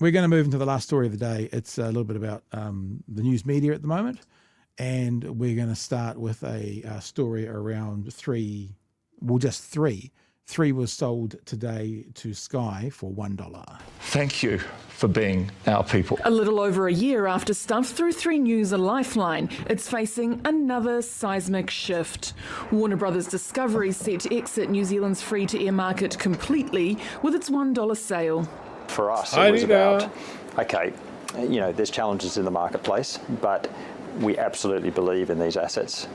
We're going to move into the last story of the day. It's a little bit about the news media at the moment. And we're going to start with a story around three. Three was sold today to Sky for $1. Thank you for being our people. A little over a year after Stuff threw 3 News a lifeline, it's facing another seismic shift. Warner Brothers Discovery set to exit New Zealand's free-to-air market completely with its $1 sale. For us, it was about, okay, there's challenges in the marketplace, but we absolutely believe in these assets.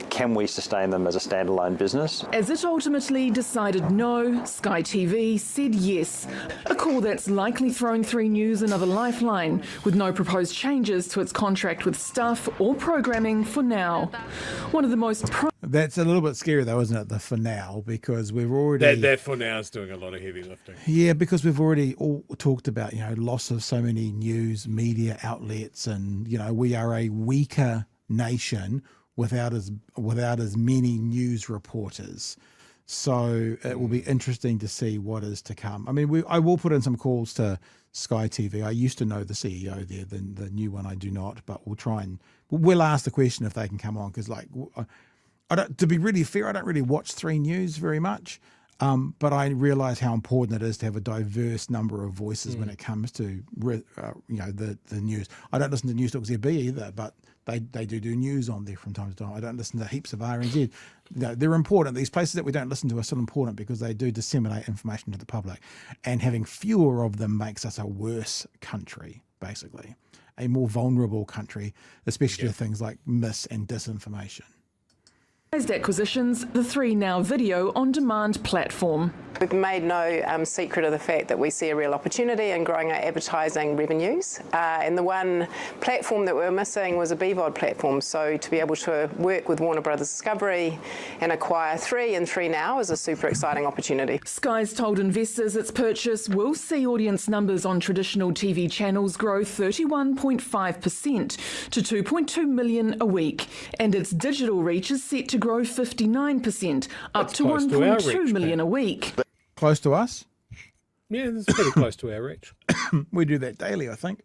Can we sustain them as a standalone business? As it ultimately decided no, Sky TV said yes. A call that's likely thrown 3 News another lifeline, with no proposed changes to its contract with Stuff or programming for now. One of the most... That's a little bit scary though, isn't it, the for now, because we've already... That for now is doing a lot of heavy lifting. Yeah, because we've already all talked about, loss of so many news media outlets and, we are a weaker nation without as many news reporters. So it will be interesting to see what is to come. I mean, I will put in some calls to Sky TV. I used to know the CEO there, the new one I do not, but we'll ask the question if they can come on, because to be really fair, I don't really watch 3 News very much, but I realise how important it is to have a diverse number of voices when it comes to the news. I don't listen to News Talk ZB either, but they do news on there from time to time. I don't listen to heaps of RNZ. They're important. These places that we don't listen to are still important because they do disseminate information to the public, and having fewer of them makes us a worse country, basically, a more vulnerable country, especially to things like mis and disinformation. Acquisitions, the 3 Now video on-demand platform. We've made no secret of the fact that we see a real opportunity in growing our advertising revenues. And the one platform that we were missing was a BVOD platform. So to be able to work with Warner Brothers Discovery and acquire 3 and 3 Now is a super exciting opportunity. Sky's told investors its purchase will see audience numbers on traditional TV channels grow 31.5% to 2.2 million a week. And its digital reach is set to grow 59%, up to 1.2 million a week. Close to us? Yeah, that's pretty close to our reach. We do that daily, I think.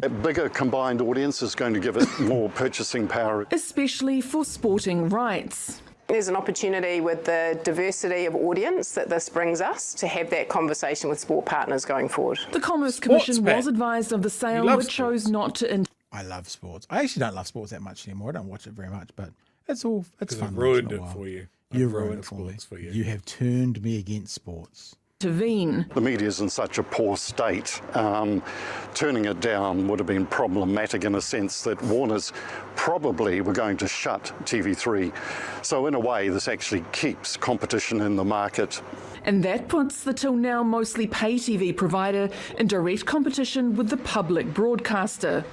A bigger combined audience is going to give it more purchasing power. Especially for sporting rights. There's an opportunity with the diversity of audience that this brings us to have that conversation with sport partners going forward. The Commerce Commission was advised of the sale but chose not to... I love sports. I actually don't love sports that much anymore. I don't watch it very much, but it's fun. I've ruined it for you. You've ruined it for me. You have turned me against sports. Intervene. The media's in such a poor state. Turning it down would have been problematic in a sense that Warner's probably were going to shut TV3. So in a way, this actually keeps competition in the market. And that puts the till now mostly pay TV provider in direct competition with the public broadcaster.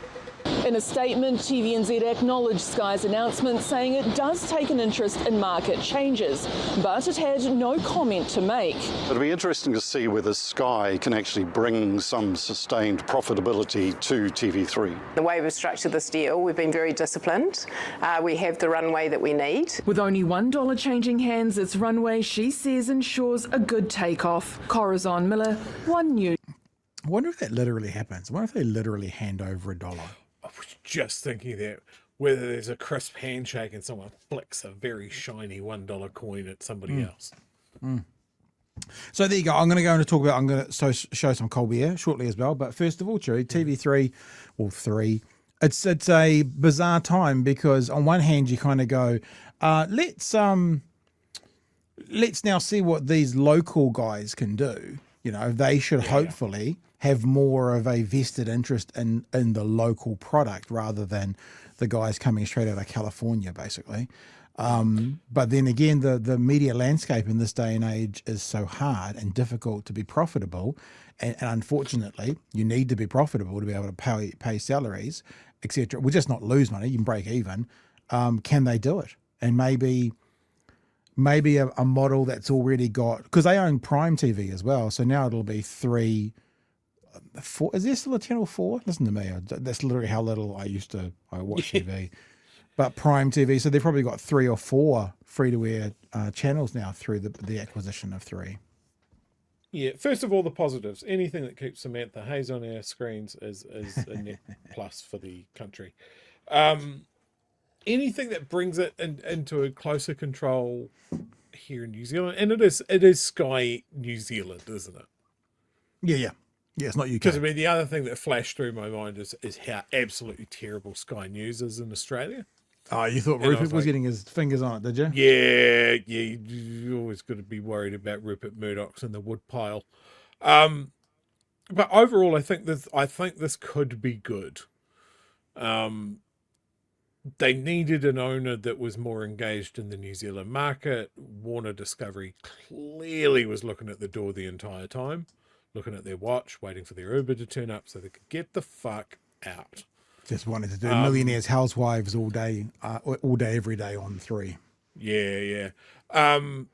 In a statement, TVNZ acknowledged Sky's announcement, saying it does take an interest in market changes, but it had no comment to make. It'll be interesting to see whether Sky can actually bring some sustained profitability to TV3. The way we've structured this deal, we've been very disciplined. We have the runway that we need. With only $1 changing hands, its runway, she says, ensures a good takeoff. Corazon Miller, 1 News. I wonder if that literally happens. I wonder if they literally hand over $1. I was just thinking that whether there's a crisp handshake and someone flicks a very shiny $1 coin at somebody else. So there you go. I'm going to talk about, I'm going to show some Colbert shortly as well. But first of all, Chewie, TV3 or 3, it's a bizarre time because on one hand you kind of go, let's now see what these local guys can do. They should hopefully have more of a vested interest in the local product rather than the guys coming straight out of California, basically. But then again, the media landscape in this day and age is so hard and difficult to be profitable. And unfortunately, you need to be profitable to be able to pay salaries, etc. Well, just not lose money, you can break even. Can they do it? And maybe a model that's already got, because they own Prime TV as well, so now it'll be 3, 4. Is there still a Channel 4? Listen to me, that's literally how little I watch TV. But Prime TV, so they've probably got 3 or 4 free-to-air channels now through the acquisition of 3. Yeah, first of all, the positives. Anything that keeps Samantha Hayes on our screens is a net plus for the country. Anything that brings it into a closer control here in New Zealand, and it is Sky New Zealand, isn't it? Yeah. It's not UK. Because I mean, the other thing that flashed through my mind is how absolutely terrible Sky News is in Australia. Oh, you thought Rupert was getting his fingers on it, did you? Yeah. You always got to be worried about Rupert Murdoch's in the woodpile. But overall, I think this could be good. They needed an owner that was more engaged in the New Zealand market. Warner Discovery clearly was looking at the door the entire time, looking at their watch, waiting for their Uber to turn up so they could get the fuck out. Just wanted to do Millionaires Housewives all day, every day on 3. Yeah. And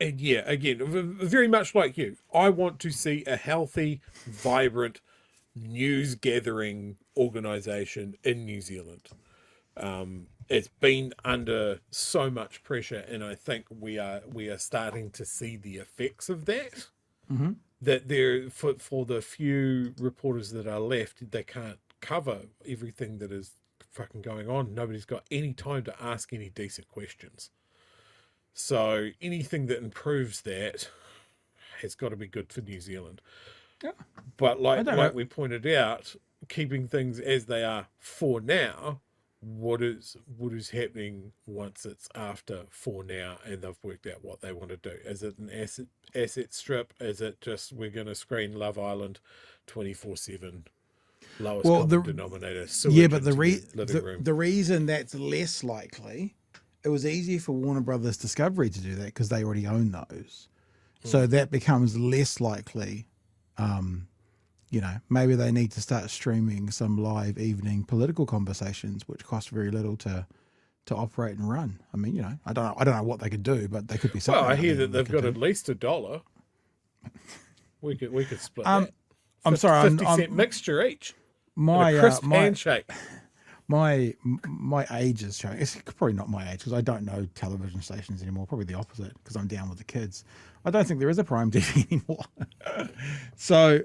yeah, again, very much like you, I want to see a healthy, vibrant, news gathering organization in New Zealand. It's been under so much pressure, and I think we are starting to see the effects of that. Mm-hmm. That there for the few reporters that are left, they can't cover everything that is fucking going on. Nobody's got any time to ask any decent questions. So anything that improves that has got to be good for New Zealand. Yeah. But like we pointed out, keeping things as they are for now, what is happening once it's after for now and they've worked out what they want to do? Is it an asset strip? Is it just we're going to screen Love Island 24/7? Lowest common denominator. Yeah, but the reason reason that's less likely, it was easy for Warner Brothers Discovery to do that because they already own those. So that becomes less likely. Maybe they need to start streaming some live evening political conversations, which cost very little to operate and run. I mean, I don't know what they could do, but they could be something. Well, I hear that they've got at least $1. We could split that. I'm sorry, 50-cent mixture each. My a crisp handshake. My age is showing. It's probably not my age because I don't know television stations anymore. Probably the opposite because I'm down with the kids. I don't think there is a Prime TV anymore. So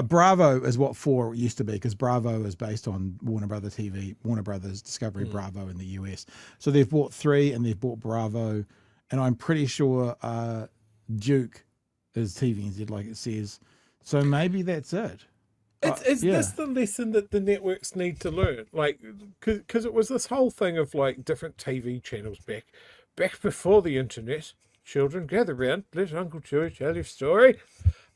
Bravo is what 4 used to be because Bravo is based on Warner Brothers Discovery Bravo in the US. So they've bought 3 and they've bought Bravo, and I'm pretty sure Duke is TVNZ like it says. So maybe that's it. Is this the lesson that the networks need to learn? Like, because it was this whole thing of like different TV channels back before the internet. Children, gather round, let Uncle Chewie tell your story.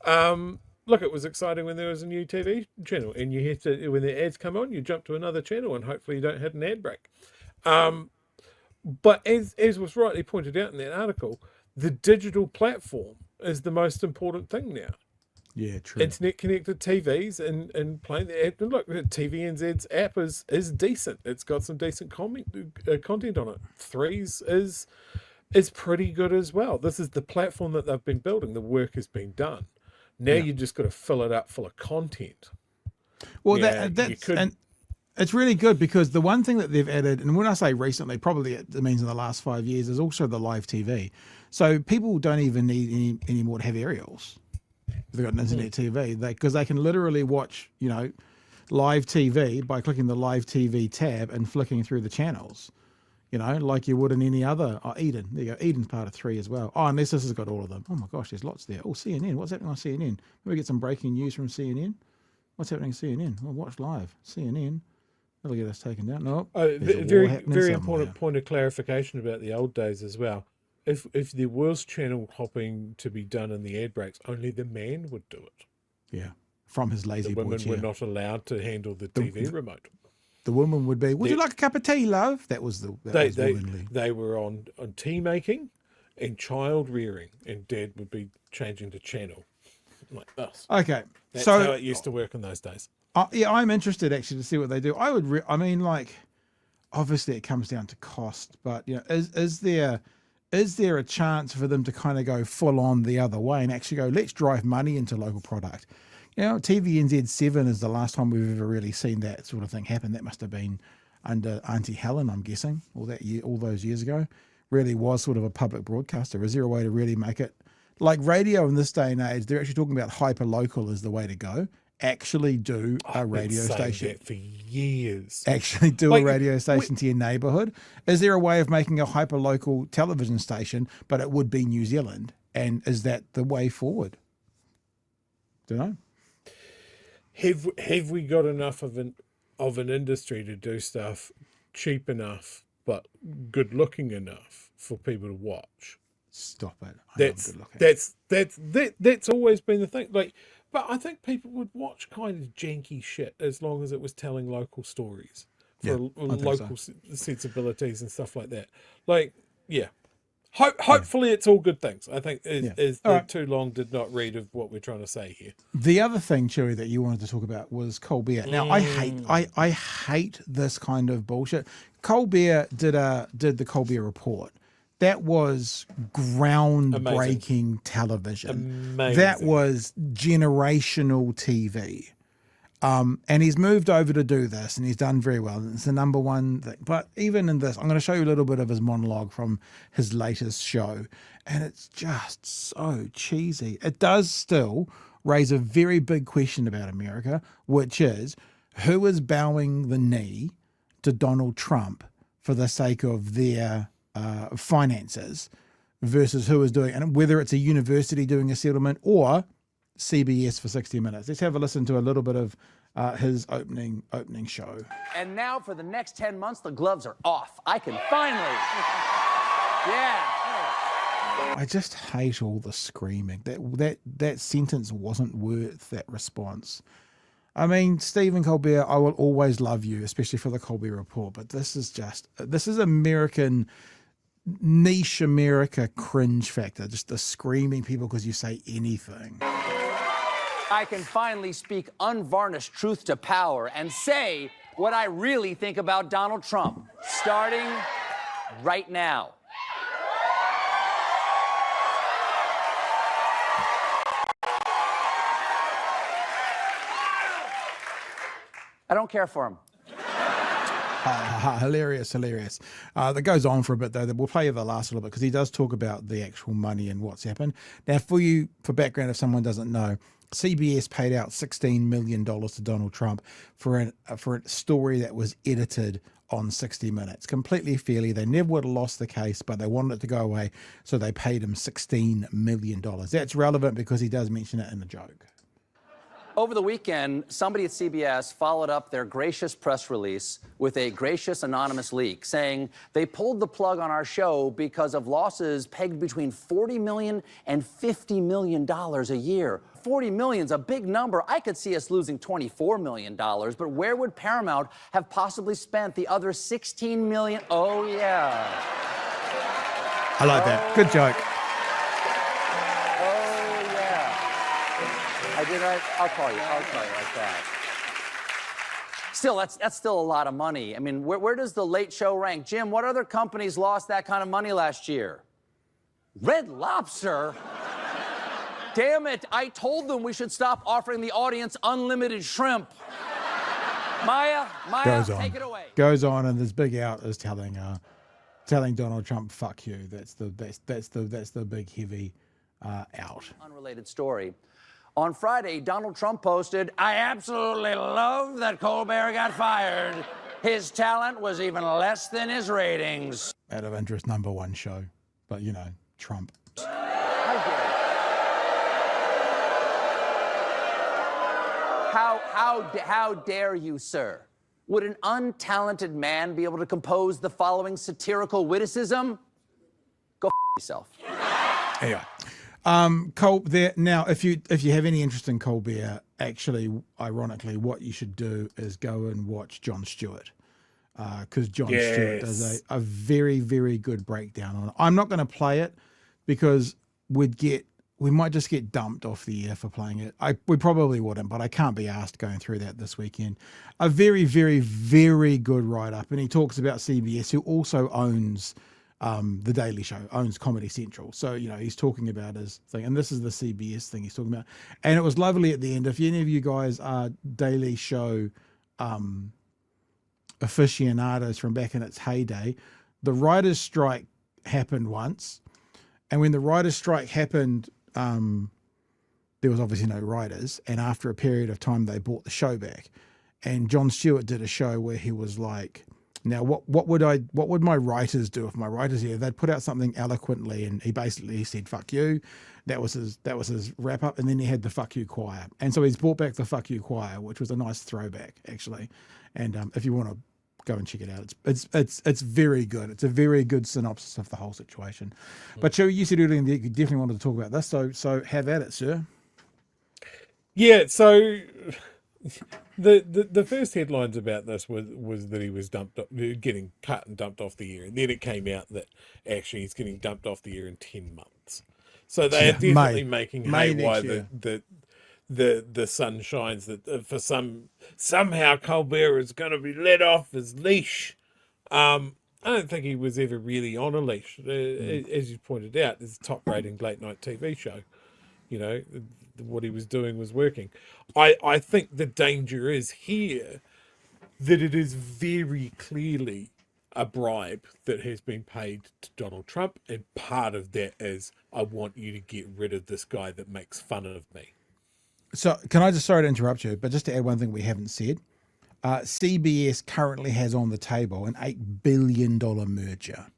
Look, it was exciting when there was a new TV channel, and you had to, when the ads come on, you jump to another channel, and hopefully you don't hit an ad break. But as was rightly pointed out in that article, the digital platform is the most important thing now. Yeah, true. Internet connected TVs and playing the app. And look, TVNZ's app is decent. It's got some decent content on it. 3's is pretty good as well. This is the platform that they've been building. The work has been done. Now you just got to fill it up full of content. Well, and it's really good because the one thing that they've added, and when I say recently, probably it means in the last 5 years, is also the live TV. So people don't even need any more to have aerials. They've got an internet TV because they can literally watch, live TV by clicking the live TV tab and flicking through the channels, like you would in any other. Oh, Eden, there you go. Eden's part of 3 as well. Oh, unless this has got all of them. Oh my gosh, there's lots there. Oh, CNN. What's happening on CNN? Maybe get some breaking news from CNN. What's happening on CNN? Well, watch live. CNN. That'll get us taken down. No. Very important point of clarification about the old days as well. If there was channel hopping to be done in the ad breaks, only the man would do it. Yeah, from his lazy boy chair. The women were not allowed to handle the TV remote. The woman would be, would you like a cup of tea, love? That was womanly. They were on tea making and child rearing, and Dad would be changing the channel like this. Okay, that's how it used to work in those days. I'm interested actually to see what they do. I would, obviously it comes down to cost, but is there a chance for them to kind of go full on the other way and actually go, let's drive money into local product? TVNZ 7 is the last time we've ever really seen that sort of thing happen. That must have been under Auntie Helen, I'm guessing, all those years ago. Really was sort of a public broadcaster. Is there a way to really make it like radio in this day and age, they're actually talking about hyper local is the way to go. Actually do a radio station that for years. Actually do Like, a radio station to your neighborhood. Is there a way of making a hyper local television station, but it would be New Zealand? And is that the way forward? Don't know. Have we got enough of an industry to do stuff cheap enough but good looking enough for people to watch? Stop it. That's always been the thing. Like, but I think people would watch kind of janky shit as long as it was telling local stories for local sensibilities and stuff like that. Like, yeah. Hopefully it's all good things. I think is the too long did not read of what we're trying to say here. The other thing, Chewie, that you wanted to talk about was Colbert. Now, I hate this kind of bullshit. Colbert did the Colbert Report. That was groundbreaking television. Amazing. That was generational TV. And he's moved over to do this, and he's done very well. And it's the number one thing. But even in this, I'm going to show you a little bit of his monologue from his latest show, and it's just so cheesy. It does still raise a very big question about America, which is who is bowing the knee to Donald Trump for the sake of their finances versus who is doing, and whether it's a university doing a settlement or CBS for 60 Minutes. Let's have a listen to a little bit of his opening show. And now for the next 10 months, the gloves are off. I can finally. Yeah. I just hate all the screaming. That sentence wasn't worth that response. I mean, Stephen Colbert, I will always love you, especially for the Colbert Report, but this is American, niche America cringe factor, just the screaming people because you say anything. I can finally speak unvarnished truth to power and say what I really think about Donald Trump, starting right now. I don't care for him. Hilarious. That goes on for a bit, though. We'll play you the last little bit because he does talk about the actual money and what's happened. Now, for background, if someone doesn't know, CBS paid out $16 million to Donald Trump for a story that was edited on 60 Minutes. Completely fairly. They never would have lost the case, but they wanted it to go away, so they paid him $16 million. That's relevant because he does mention it in a joke. Over the weekend, somebody at CBS followed up their gracious press release with a gracious anonymous leak saying they pulled the plug on our show because of losses pegged between $40 million and $50 million a year. 40 million's a big number. I could see us losing $24 million, but where would Paramount have possibly spent the other $16 million? Oh, yeah. I like that. Good joke. I'll call you like that. Still, that's still a lot of money. I mean, where does the Late Show rank? Jim, what other companies lost that kind of money last year? Red Lobster? Damn it, I told them we should stop offering the audience unlimited shrimp. Maya, take it away. Goes on, and this big out is telling Donald Trump, "Fuck you." That's the big heavy out. Unrelated story. On Friday, Donald Trump posted, "I absolutely love that Colbert got fired. His talent was even less than his ratings." Out of interest, #1 show, but you know, Trump. How dare you, sir? Would an untalented man be able to compose the following satirical witticism? Go yourself. Anyway. Colbert. Now, if you have any interest in Colbert, actually, ironically, what you should do is go and watch Jon Stewart, because Jon Stewart does a very, very good breakdown on it. I'm not going to play it because we might just get dumped off the air for playing it. We probably wouldn't, but I can't be asked going through that this weekend. A very, very, very good write-up, and he talks about CBS, who also owns The Daily Show, owns Comedy Central. So, you know, he's talking about his thing. And this is the CBS thing he's talking about. And it was lovely at the end. If any of you guys are Daily Show aficionados from back in its heyday, the writer's strike happened once. And when the writer's strike happened, there was obviously no writers, and after a period of time, they brought the show back. And Jon Stewart did a show where he was like, "Now, what would my writers do if my writers here? They'd put out something eloquently," and he said, "Fuck you." That was his wrap up, and then he had the "Fuck you" choir, and so he's brought back the "Fuck you" choir, which was a nice throwback actually. And if you want to go and check it out, it's very good. It's a very good synopsis of the whole situation. But Chewie, you said earlier that you definitely wanted to talk about this, so have at it, sir. Yeah, so the first headlines about this was that he was getting cut and dumped off the air, and then it came out that actually he's getting dumped off the air in 10 months. So they are definitely making hay while the sun shines. That for somehow Colbert is going to be let off his leash. I don't think he was ever really on a leash. As you pointed out, it's a top-rating late-night TV show. You know, what he was doing was working. I think the danger is here that it is very clearly a bribe that has been paid to Donald Trump, and part of that is, I want you to get rid of this guy that makes fun of me. So can I just, sorry to interrupt you, but just to add one thing we haven't said, CBS currently has on the table an $8 billion merger.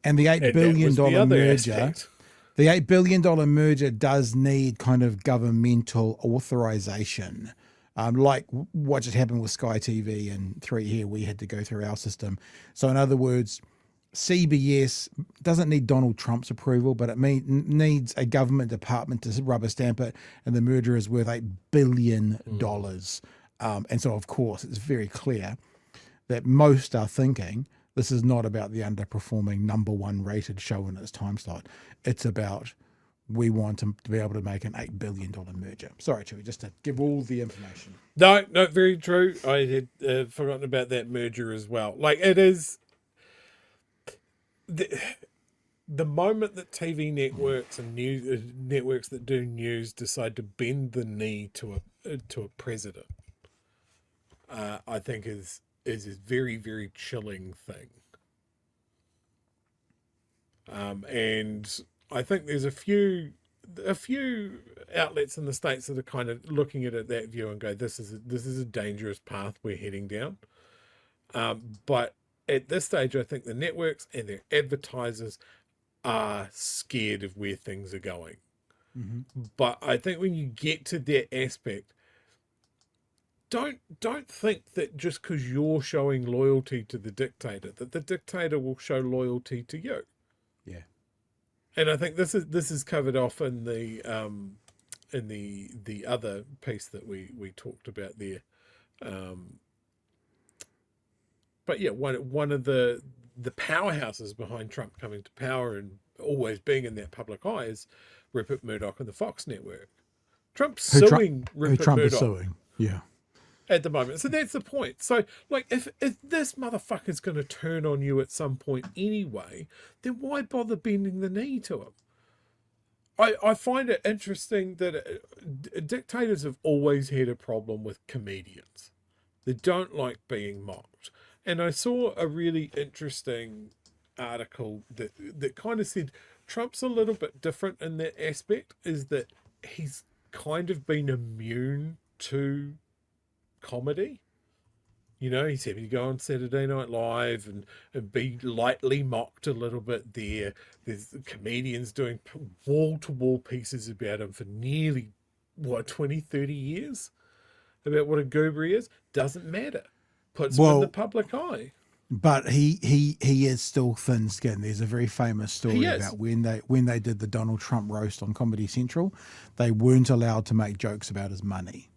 And the $8 billion merger... Aspect. The $8 billion merger does need kind of governmental authorization, like what just happened with Sky TV and 3 here, we had to go through our system. So in other words, CBS doesn't need Donald Trump's approval, but it needs a government department to rubber stamp it, and the merger is worth $8 billion. And so, of course, it's very clear that most are thinking this is not about the underperforming #1 rated show in its time slot. It's about, we want to be able to make an $8 billion merger. Sorry, Chewie, just to give all the information. No, very true. I had forgotten about that merger as well. Like, it is... The moment that TV networks and news networks that do news decide to bend the knee to a president, I think is a very, very chilling thing. And I think there's a few outlets in the States that are kind of looking at it that view and go, this is a dangerous path we're heading down. But at this stage, I think the networks and their advertisers are scared of where things are going. Mm-hmm. But I think when you get to that aspect, don't think that just because you're showing loyalty to the dictator, that the dictator will show loyalty to you. Yeah. And I think this is covered off in the other piece that we talked about there. But yeah, one of the powerhouses behind Trump coming to power and always being in that public eye is Rupert Murdoch and the Fox network. Trump's suing Rupert Trump Murdoch. is suing, yeah. At the moment. So that's the point. So, like, if this motherfucker's going to turn on you at some point anyway, then why bother bending the knee to him? I find it interesting that dictators have always had a problem with comedians. They don't like being mocked. And I saw a really interesting article that kind of said Trump's a little bit different in that aspect, is that he's kind of been immune to comedy. You know, he's having to go on Saturday Night Live and be lightly mocked a little bit there. There's comedians doing wall-to-wall pieces about him for nearly, 20, 30 years? About what a goober he is. Doesn't matter. Puts him in the public eye. But he is still thin-skinned. There's a very famous story about when they did the Donald Trump roast on Comedy Central, they weren't allowed to make jokes about his money.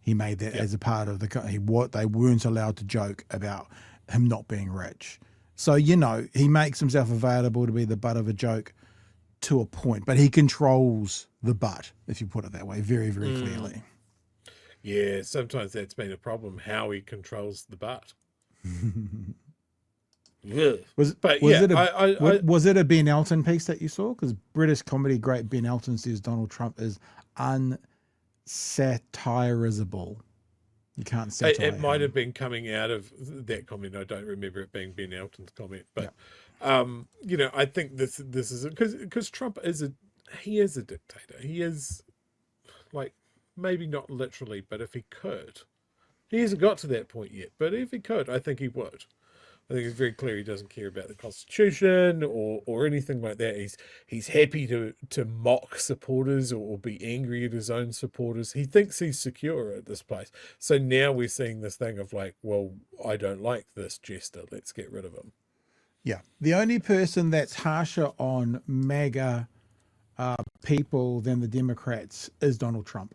He made that as a part of they weren't allowed to joke about him not being rich. So, he makes himself available to be the butt of a joke to a point, but he controls the butt, if you put it that way, very, very clearly. Yeah, sometimes that's been a problem, how he controls the butt. Yeah. Was it a Ben Elton piece that you saw? Because British comedy great Ben Elton says Donald Trump is unsatirizable. You can't satire it might have been coming out of that comment. I don't remember it being Ben Elton's comment, but I think this is because Trump is he is a dictator. He is, like, maybe not literally, but if he could, he hasn't got to that point yet. But if he could, I think he would. I think it's very clear he doesn't care about the Constitution or anything like that. He's happy to mock supporters or be angry at his own supporters. He thinks he's secure at this place. So now we're seeing this thing of like, well, I don't like this jester. Let's get rid of him. Yeah. The only person that's harsher on MAGA people than the Democrats is Donald Trump.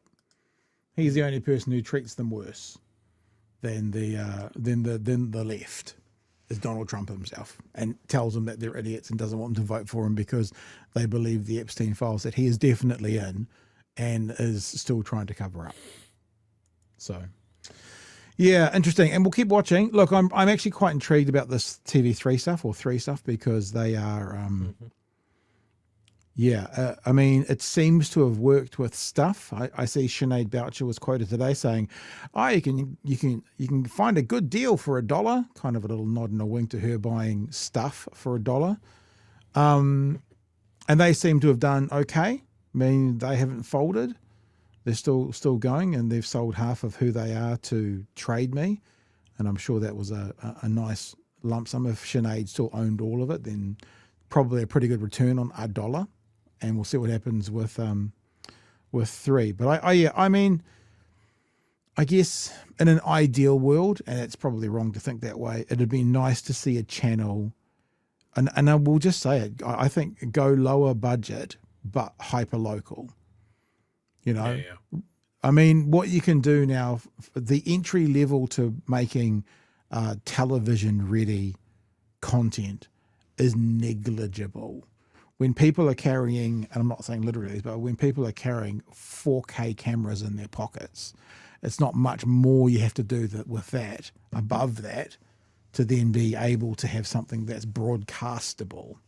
He's the only person who treats them worse than the left. Is Donald Trump himself, and tells them that they're idiots and doesn't want them to vote for him because they believe the Epstein files that he is definitely in and is still trying to cover up. So, yeah, interesting. And we'll keep watching. Look, I'm actually quite intrigued about this TV3 stuff or 3 stuff because they are, I mean, it seems to have worked with stuff. I see Sinead Boucher was quoted today saying, "Oh, you can find a good deal for $1." Kind of a little nod and a wink to her buying stuff for $1. And they seem to have done okay. I mean, they haven't folded. They're still going, and they've sold half of who they are to Trade Me, and I'm sure that was a nice lump sum. If Sinead still owned all of it, then probably a pretty good return on $1. And we'll see what happens with 3. But I mean, I guess in an ideal world, and it's probably wrong to think that way, it'd be nice to see a channel, and I will just say it, I think go lower budget, but hyper local. You know, I mean, what you can do now, the entry level to making television ready content is negligible. When people are carrying, and I'm not saying literally, but when people are carrying 4K cameras in their pockets, it's not much more you have to do with that, above that, to then be able to have something that's broadcastable.